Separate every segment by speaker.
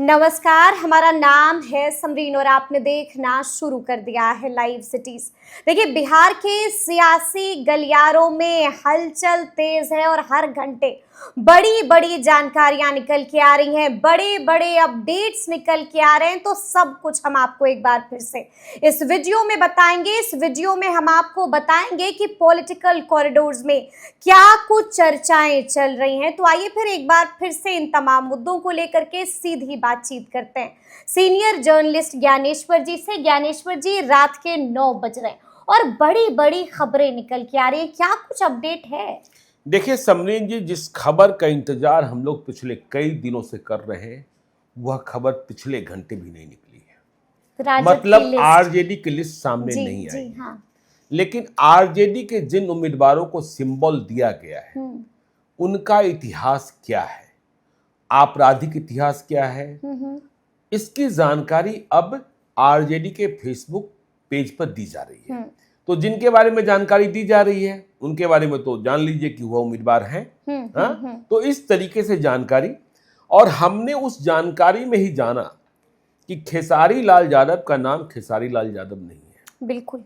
Speaker 1: नमस्कार, हमारा नाम है समरीन और आपने देखना शुरू कर दिया है लाइव सिटीज। देखिए, बिहार के सियासी गलियारों में हलचल तेज है और हर घंटे बड़ी बड़ी जानकारियां निकल के आ रही हैं, बड़े बड़े अपडेट्स निकल के आ रहे हैं। तो सब कुछ हम आपको एक बार फिर से इस वीडियो में बताएंगे। इस वीडियो में हम आपको बताएंगे कि पॉलिटिकल कॉरिडोर्स में क्या कुछ चर्चाएं चल रही हैं। तो आइए फिर एक बार फिर से इन तमाम मुद्दों को लेकर के सीधी बातचीत करते हैं सीनियर जर्नलिस्ट ज्ञानेश्वर जी से। ज्ञानेश्वर जी, रात के 9 बज रहे हैं और बड़ी बड़ी खबरें निकल के आ रही है, क्या कुछ अपडेट है?
Speaker 2: देखिए समरीन जी, जिस खबर का इंतजार हम लोग पिछले कई दिनों से कर रहे हैं वह खबर पिछले घंटे भी नहीं निकली है। मतलब आरजेडी की लिस्ट सामने नहीं आई है। हाँ। लेकिन आरजेडी के जिन उम्मीदवारों को सिंबल दिया गया है उनका इतिहास क्या है, आपराधिक इतिहास क्या है, इसकी जानकारी अब आरजेडी के फेसबुक पेज पर दी जा रही है। तो जिनके बारे में जानकारी दी जा रही है उनके बारे में तो जान लीजिए कि वह उम्मीदवार हैं। तो इस तरीके से जानकारी, और हमने उस जानकारी में ही जाना कि खेसारी लाल यादव का नाम खेसारी लाल यादव नहीं है।
Speaker 1: बिल्कुल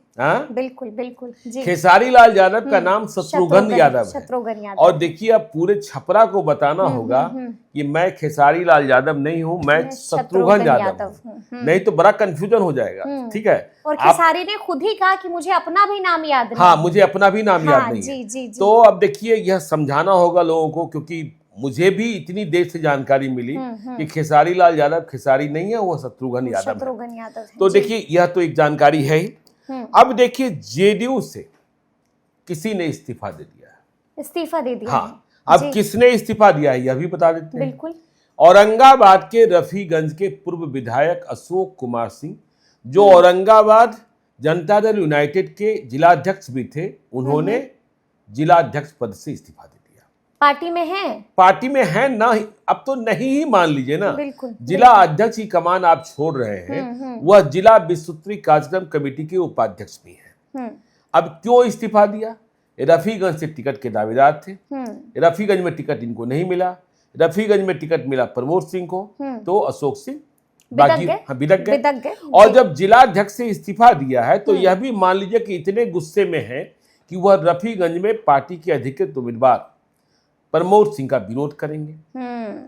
Speaker 1: बिल्कुल बिल्कुल जी।
Speaker 2: खेसारी लाल यादव का नाम शत्रुघ्न यादव है। और देखिए, अब पूरे छपरा को बताना होगा कि मैं खेसारी लाल यादव नहीं हूं, मैं शत्रुघ्न यादव हूं। नहीं तो बड़ा कंफ्यूजन हो जाएगा। ठीक है।
Speaker 1: और खेसारी ने खुद ही कहा कि मुझे अपना भी नाम याद नहीं।
Speaker 2: हाँ, मुझे अपना भी नाम याद नहीं है। जी। तो अब देखिए, यह समझाना होगा लोगों को, क्योंकि मुझे भी इतनी देर से जानकारी मिली कि खेसारी लाल यादव खेसारी नहीं है, वो शत्रुघ्न यादव है। तो देखिए, यह तो एक जानकारी है ही। अब देखिए, जेडीयू से किसी ने इस्तीफा दे दिया है।
Speaker 1: इस्तीफा दे दिया।
Speaker 2: हाँ, अब किसने इस्तीफा दिया है यह भी बता देते हैं।
Speaker 1: बिल्कुल।
Speaker 2: औरंगाबाद के रफीगंज के पूर्व विधायक अशोक कुमार सिंह, जो औरंगाबाद जनता दल यूनाइटेड के जिलाध्यक्ष भी थे, उन्होंने जिलाध्यक्ष पद से इस्तीफा दे दिया।
Speaker 1: पार्टी में है?
Speaker 2: पार्टी में है ना, अब तो नहीं ही मान लीजिए ना। जिला अध्यक्ष की कमान आप छोड़ रहे हैं, वह जिला विस्तृत कार्यक्रम कमेटी के उपाध्यक्ष भी हैं। अब क्यों इस्तीफा दिया? रफीगंज से टिकट के दावेदार थे, रफीगंज में टिकट इनको नहीं मिला। रफीगंज में टिकट मिला प्रमोद सिंह को, तो अशोक सिंह बाकी बिदक गए। और जब जिलाध्यक्ष से इस्तीफा दिया है तो यह भी मान लीजिए कि इतने गुस्से में है कि वह रफीगंज में पार्टी के अधिकृत उम्मीदवार प्रमोद सिंह का विरोध करेंगे।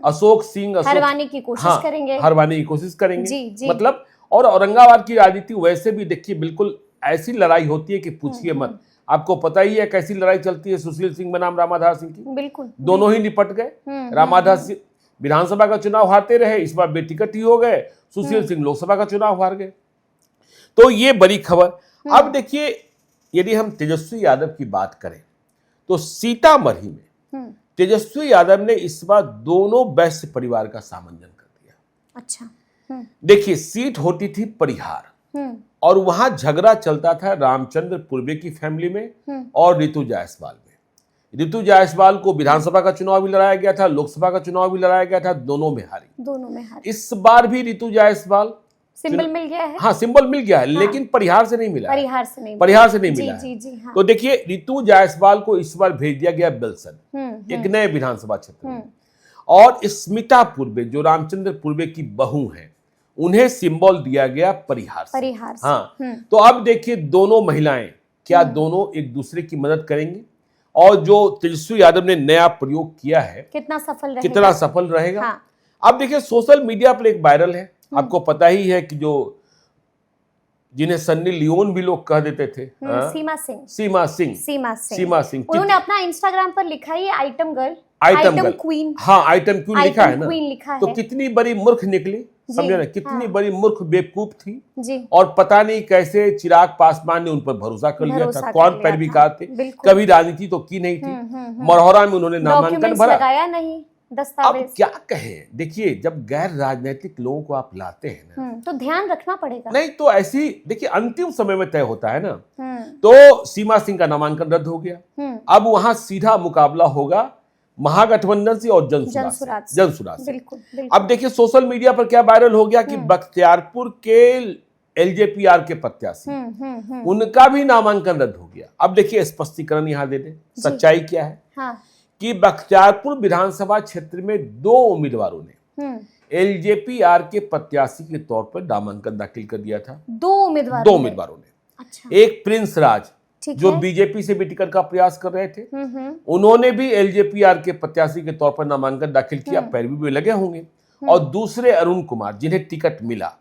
Speaker 2: अशोक सिंह
Speaker 1: हरवाने की कोशिश करेंगे।
Speaker 2: हरवाने की कोशिश करेंगे।
Speaker 1: जी।
Speaker 2: मतलब, और औरंगाबाद की राजनीति वैसे भी देखिए बिल्कुल ऐसी लड़ाई होती है कि पूछिए मत। आपको पता ही है कैसी लड़ाई चलती है सुशील सिंह बनाम रामाधार सिंह की। बिल्कुल। दोनों ही निपट गए। रामाधार सिंह विधानसभा का चुनाव हारते रहे, इस बार बेटिकट ही हो गए। सुशील सिंह लोकसभा का चुनाव हार गए। तो ये बड़ी खबर। अब देखिए, यदि हम तेजस्वी यादव की बात करें तो सीतामढ़ी में तेजस्वी यादव ने इस बार दोनों वैश्य परिवार का सामंजन कर दिया।
Speaker 1: अच्छा।
Speaker 2: देखिए, सीट होती थी परिहार और वहां झगड़ा चलता था रामचंद्र पूर्वे की फैमिली में और रितु जायसवाल में। रितु जायसवाल को विधानसभा का चुनाव भी लड़ाया गया था, लोकसभा का चुनाव भी लड़ाया गया था, दोनों में हारी। इस बार भी रितु जायसवाल
Speaker 1: सिंबल मिल गया है।
Speaker 2: हाँ, सिंबल मिल गया है। हाँ। लेकिन परिहार से नहीं मिला। परिहार से नहीं मिला। जी। हाँ। तो देखिए, रितु जायसवाल को इस बार भेज दिया गया बेलसर, एक नए विधानसभा क्षेत्र में। और स्मिता पूर्वे, जो रामचंद्र पूर्वे की बहू हैं, उन्हें सिंबल दिया गया परिहार से। हाँ। तो अब देखिए, दोनों महिलाएं क्या दोनों एक दूसरे की मदद करेंगी? और जो तेजस्वी यादव ने नया प्रयोग किया है, कितना सफल रहेगा? हाँ। अब देखिए, सोशल मीडिया पर एक वायरल है, आपको पता ही है कि जो जिन्हें सन्नी लियोन भी लोग कह देते थे, सीमा सिंह।
Speaker 1: उन्होंने अपना इंस्टाग्राम पर लिखा है आइटम क्वीन।
Speaker 2: हाँ, आइटम क्वीन लिखा है ना। तो कितनी बड़ी मूर्ख निकली, समझे ना, कितनी बड़ी मूर्ख बेवकूफ थी जी। और पता नहीं कैसे चिराग पासवान ने उन पर भरोसा कर लिया था। कौन पैरवीकार थे, कभी राजनीति तो की नहीं थी। मरौरा में उन्होंने नामांकन भरा
Speaker 1: नहीं।
Speaker 2: अब क्या कहें? देखिए, जब गैर राजनीतिक लोगों को आप लाते हैं ना,
Speaker 1: तो ध्यान रखना पड़ेगा।
Speaker 2: नहीं तो ऐसी देखिए, अंतिम समय में तय होता है ना। तो सीमा सिंह का नामांकन रद्द हो गया। अब वहां सीधा मुकाबला होगा महागठबंधन से और जनसुराज से। अब देखिए, सोशल मीडिया पर क्या वायरल हो गया कि बख्तियारपुर के एलजेपीआर के प्रत्याशी, उनका भी नामांकन रद्द हो गया। अब देखिए, स्पष्टीकरण यहां दे दें, सच्चाई क्या है। कि बख्तियारपुर विधानसभा क्षेत्र में 2 उम्मीदवारों ने एलजेपीआर के प्रत्याशी के तौर पर नामांकन दाखिल कर दिया था।
Speaker 1: दो
Speaker 2: उम्मीदवारों ने।
Speaker 1: अच्छा।
Speaker 2: एक प्रिंस राज जो
Speaker 1: है।
Speaker 2: बीजेपी से भी टिकट का प्रयास कर रहे थे, उन्होंने भी एलजेपीआर के प्रत्याशी के तौर पर नामांकन दाखिल किया, पैरवी में लगे होंगे। और दूसरे अरुण कुमार जिन्हें टिकट मिला,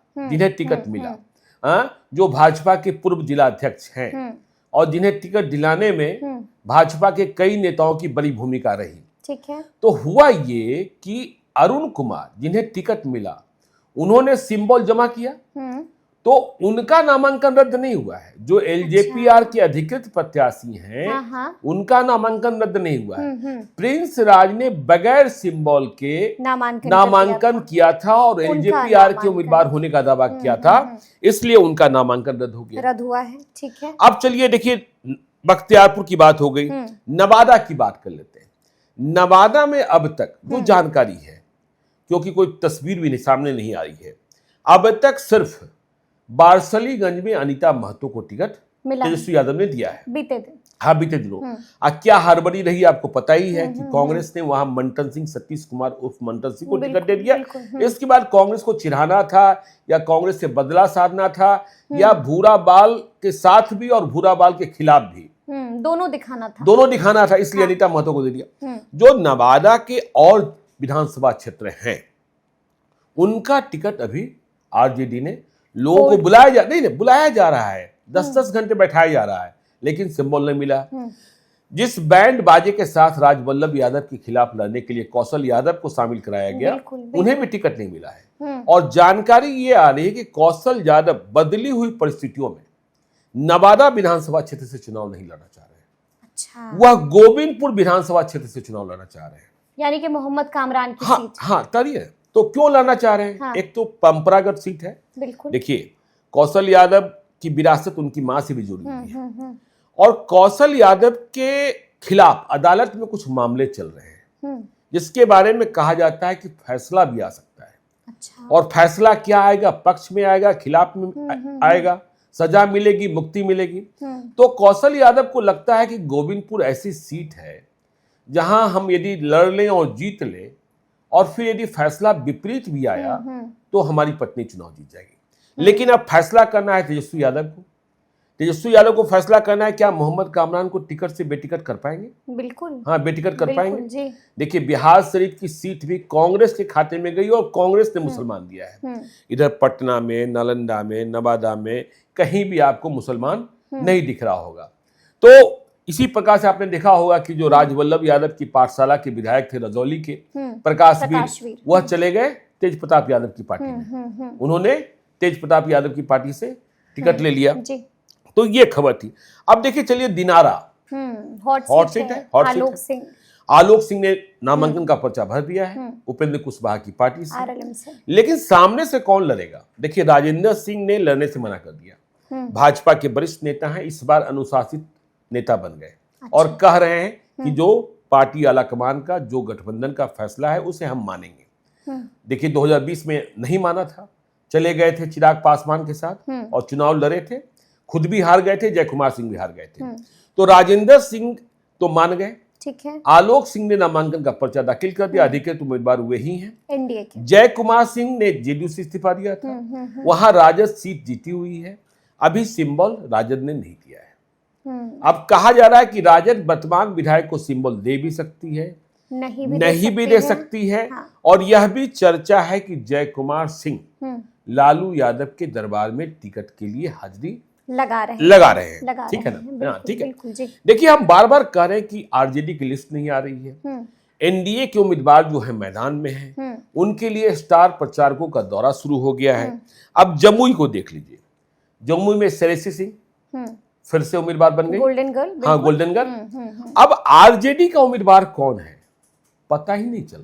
Speaker 2: जो भाजपा के पूर्व जिला अध्यक्ष हैं और जिन्हें टिकट दिलाने में भाजपा के कई नेताओं की बड़ी भूमिका रही।
Speaker 1: ठीक है।
Speaker 2: तो हुआ ये कि अरुण कुमार जिन्हें टिकट मिला, उन्होंने सिंबल जमा किया, तो उनका नामांकन रद्द नहीं हुआ है। जो एलजेपीआर के अधिकृत प्रत्याशी हैं, उनका नामांकन रद्द नहीं हुआ है। प्रिंस राज ने बगैर सिंबल के नामांकन किया था और एलजेपीआर के उम्मीदवार होने का दावा किया था, इसलिए उनका नामांकन रद्द हुआ है।
Speaker 1: ठीक है।
Speaker 2: अब चलिए देखिए, बख्तियारपुर की बात हो गई, नवादा की बात कर लेते हैं। नवादा में अब तक जो जानकारी है, क्योंकि कोई तस्वीर भी सामने नहीं आ रही है, अब तक सिर्फ बारसलीगंज में अनीता महतो को टिकट तेजस्वी यादव ने दिया है बीते दिनों। क्या हड़बड़ी रही आपको पता ही है कि कांग्रेस ने वहां मंटन सिंह, सतीश कुमार उर्फ मंटन सिंह को टिकट दे दिया। इसके बाद कांग्रेस को चिढ़ाना था या कांग्रेस से बदला साधना था या भूरा बाल के साथ भी और भूरा बाल के खिलाफ भी,
Speaker 1: दोनों दिखाना था, इसलिए अनीता महतो को दे दिया। जो नवादा के और विधानसभा क्षेत्र हैं, उनका टिकट अभी आरजेडी ने लोगों को बुलाया जा रहा है, 10-10 घंटे बैठाया जा रहा है, लेकिन सिंबल नहीं मिला। जिस बैंड बाजे के साथ राजवल्लभ यादव के खिलाफ लड़ने के लिए कौशल यादव को शामिल कराया गया, उन्हें भी टिकट नहीं मिला है। और जानकारी ये आ रही है कि कौशल यादव बदली हुई परिस्थितियों में नवादा विधानसभा क्षेत्र से चुनाव नहीं लड़ना चाह रहे। अच्छा।
Speaker 2: वह गोविंदपुर विधानसभा क्षेत्र से चुनाव लड़ना चाह रहे हैं,
Speaker 1: यानी कि मोहम्मद कामरान की सीट।
Speaker 2: तरीके तो क्यों लड़ना चाह रहे हैं? एक तो परंपरागत सीट है।
Speaker 1: बिल्कुल।
Speaker 2: देखिए, कौशल यादव की विरासत उनकी मां से भी जुड़ी हुई है और कौशल यादव के खिलाफ अदालत में कुछ मामले चल रहे हैं, जिसके बारे में कहा जाता है कि फैसला भी आ सकता है।
Speaker 1: अच्छा।
Speaker 2: और फैसला क्या आएगा? पक्ष में आएगा, खिलाफ में आएगा, सजा मिलेगी, मुक्ति मिलेगी। तो कौशल यादव को लगता है कि गोविंदपुर ऐसी सीट है जहां हम यदि लड़ लें और जीत लें और फिर यदि फैसला विपरीत भी आया तो हमारी पत्नी चुनाव जीत जाएगी। लेकिन अब फैसला करना है तेजस्वी यादव को फैसला करना है, क्या मोहम्मद कामरान को टिकट से बेटिकट कर पाएंगे?
Speaker 1: बिल्कुल।
Speaker 2: बेटिकट कर पाएंगे। देखिए, बिहार शरीफ की सीट भी कांग्रेस के खाते में गई और कांग्रेस ने मुसलमान दिया है। इधर पटना में, नालंदा में, नवादा में कहीं भी आपको मुसलमान नहीं दिख रहा होगा। तो इसी प्रकार से आपने देखा होगा कि जो राजवल्लभ यादव की पाठशाला के विधायक थे रजौली के, प्रकाशवीर, वह चले गए तेज प्रताप यादव की पार्टी में। उन्होंने तेज प्रताप यादव की पार्टी से टिकट ले लिया। तो ये खबर थी। अब देखिए, चलिए दिनारा हॉट सीट है। आलोक सिंह ने नामांकन का पर्चा भर दिया है उपेंद्र कुशवाहा की पार्टी से। लेकिन सामने से कौन लड़ेगा? देखिए, राजेंद्र सिंह ने लड़ने से मना कर दिया। भाजपा के वरिष्ठ नेता हैं, इस बार अनुशासित नेता बन गए। अच्छा। और कह रहे हैं कि जो पार्टी आलाकमान का, जो गठबंधन का फैसला है, उसे हम मानेंगे। देखिए, 2020 में नहीं माना था, चले गए थे चिराग पासवान के साथ और चुनाव लड़े थे, खुद भी हार गए थे, जय कुमार सिंह भी हार गए थे। तो राजेंद्र सिंह तो मान गए।
Speaker 1: ठीक है।
Speaker 2: आलोक सिंह ने नामांकन का पर्चा दाखिल कर दिया, अधिकृत उम्मीदवार हुए ही हैं
Speaker 1: एनडीए के।
Speaker 2: जय कुमार सिंह ने जेडीयू से इस्तीफा दिया था, वहां राजद सीट जीती हुई है। अभी सिंबल राजद ने नहीं दिया है। अब कहा जा रहा है कि राजद वर्तमान विधायक को सिंबल दे भी सकती है, नहीं भी दे सकती है। और यह भी चर्चा है कि जय कुमार सिंह लालू यादव के दरबार में टिकट के लिए हाजिरी लगा रहे हैं। ठीक है ना? ठीक है। देखिए, हम बार बार कह रहे हैं कि आरजेडी की लिस्ट नहीं आ रही है। एनडीए के उम्मीदवार जो है मैदान में हैं, उनके लिए स्टार प्रचारकों का दौरा शुरू हो गया है। अब जमुई को देख लीजिए। जमुई में श्रेयसी सिंह फिर से उम्मीदवार बन गई, गोल्डन गर्ल। अब आरजेडी का उम्मीदवार कौन है पता ही नहीं चल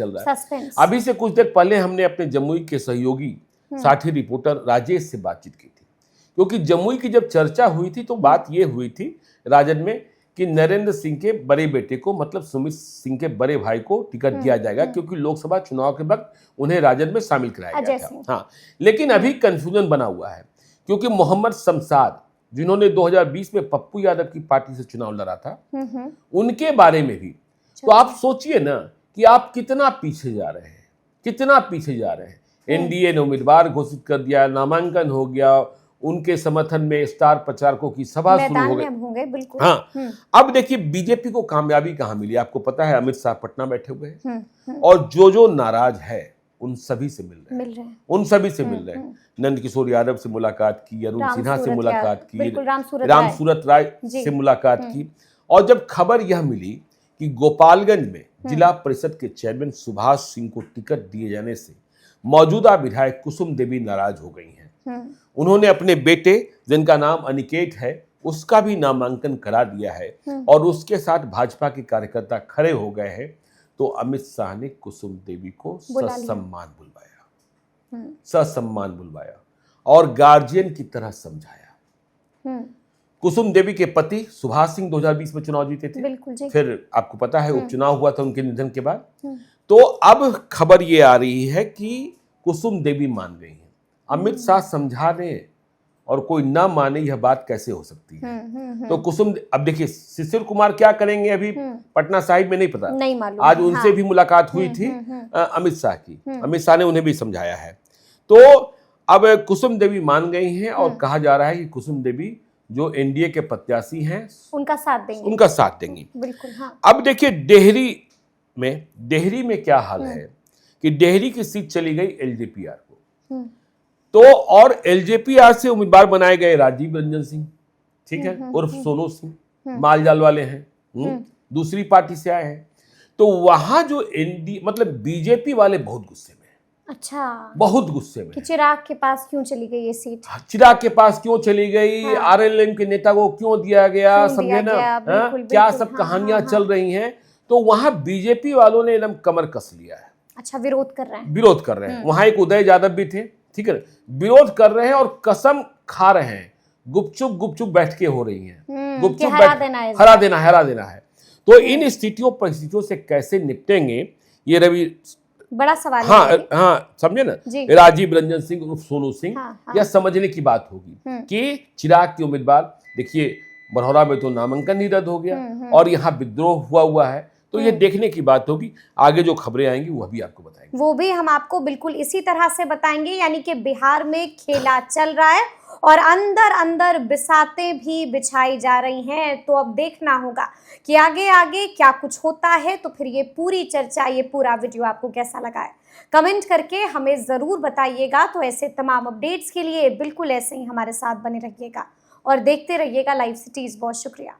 Speaker 2: रहा है। अभी से कुछ देर पहले हमने अपने जमुई के सहयोगी साथी रिपोर्टर राजेश से बातचीत की थी, क्योंकि जमुई की जब चर्चा हुई थी तो बात यह हुई थी राजद में कि नरेंद्र सिंह के बड़े बेटे को, मतलब सुमित सिंह के बड़े भाई को टिकट दिया जाएगा, क्योंकि लोकसभा चुनाव के वक्त उन्हें राजद में शामिल कराया गया था। लेकिन अभी कंफ्यूजन बना हुआ है, क्योंकि मोहम्मद शमशाद, जिन्होंने 2020 में पप्पू यादव की पार्टी से चुनाव लड़ा था, उनके बारे में भी। तो आप सोचिए ना कि आप कितना पीछे जा रहे हैं, कितना पीछे जा रहे हैं। एनडीए ने उम्मीदवार घोषित कर दिया, नामांकन हो गया, उनके समर्थन में स्टार प्रचारकों की सभा शुरू हो गई।
Speaker 1: बिल्कुल।
Speaker 2: हाँ, अब देखिए बीजेपी को कामयाबी कहाँ मिली आपको पता है। अमित शाह पटना बैठे हुए हैं और जो नाराज है उन सभी से मिल रहे हैं, उन सभी से मिल रहे हैं। नंद किशोर यादव से मुलाकात की, अरुण सिन्हा से मुलाकात की, राम सूरत राय से मुलाकात की। और जब खबर यह मिली कि गोपालगंज में जिला परिषद के चेयरमैन सुभाष सिंह को टिकट दिए जाने से मौजूदा विधायक कुसुम देवी नाराज हो गई हैं। उन्होंने अपने बेटे जिनका नाम अनिकेत है उसका भी नामांकन करा दिया है और उसके साथ भाजपा के कार्यकर्ता खड़े हो गए हैं। तो अमित शाह ने कुसुम देवी को ससम्मान बुलवाया और गार्जियन की तरह समझाया। कुसुम देवी के पति सुभाष सिंह 2020 में चुनाव जीते थे, फिर आपको पता है उपचुनाव हुआ था उनके निधन के बाद। तो अब खबर ये आ रही है कि कुसुम देवी मान गई हैं। अमित शाह समझा रहे हैं और कोई ना माने, यह बात कैसे हो सकती है। तो कुसुम, अब देखिए शिशिर कुमार क्या करेंगे अभी पटना साहिब में नहीं पता, नहीं मालूम। आज उनसे भी मुलाकात हुई थी अमित शाह की, अमित शाह ने उन्हें भी समझाया है। तो अब कुसुम देवी मान गई हैं और कहा जा रहा है कि कुसुम देवी जो एनडीए के प्रत्याशी हैं उनका साथ देंगी।
Speaker 1: बिल्कुल। हाँ।
Speaker 2: अब देखिए डेहरी में क्या हाल है कि डेहरी की सीट चली गई एलजेपीआर को। तो और एलजेपीआर से उम्मीदवार बनाए गए राजीव रंजन सिंह, ठीक है, उर्फ सोनू सिंह, मालजाल वाले हैं, दूसरी पार्टी से आए हैं। तो वहां जो मतलब बीजेपी वाले बहुत गुस्से में।
Speaker 1: अच्छा, बहुत
Speaker 2: गुस्से में
Speaker 1: कि चिराग के पास क्यों चली गई ये सीट,
Speaker 2: चिराग के पास क्यों चली गई, आरएलएम के नेता को क्यों दिया गया, समझे ना, क्या सब कहानियां चल रही हैं। तो वहां बीजेपी वालों ने एकदम कमर कस लिया है।
Speaker 1: अच्छा, विरोध कर रहे हैं।
Speaker 2: वहां एक उदय यादव भी थे, ठीक है, विरोध कर रहे हैं और कसम खा रहे हैं, गुपचुप बैठकें हो रही हैं, गुपचुप हरा देना है। तो इन परिस्थितियों से कैसे निपटेंगे ये रवि
Speaker 1: बड़ा सवाल है।
Speaker 2: हाँ, समझे ना, राजीव रंजन सिंह उर्फ सोनू सिंह, यह समझने की बात होगी कि चिराग के उम्मीदवार, देखिए बरौरा में तो नामांकन ही रद्द हो गया और यहाँ विद्रोह हुआ है। तो ये देखने की बात होगी, आगे जो खबरें आएंगी वह भी आपको बताएंगे,
Speaker 1: वो भी हम आपको बिल्कुल इसी तरह से बताएंगे। यानी कि बिहार में खेला चल रहा है और अंदर बिसातें भी बिछाई जा रही हैं। तो अब देखना होगा कि आगे क्या कुछ होता है। तो फिर ये पूरी चर्चा, ये पूरा वीडियो आपको कैसा लगा है, कमेंट करके हमें ज़रूर बताइएगा। तो ऐसे तमाम अपडेट्स के लिए बिल्कुल ऐसे ही हमारे साथ बने रहिएगा और देखते रहिएगा लाइव सिटीज़। बहुत शुक्रिया।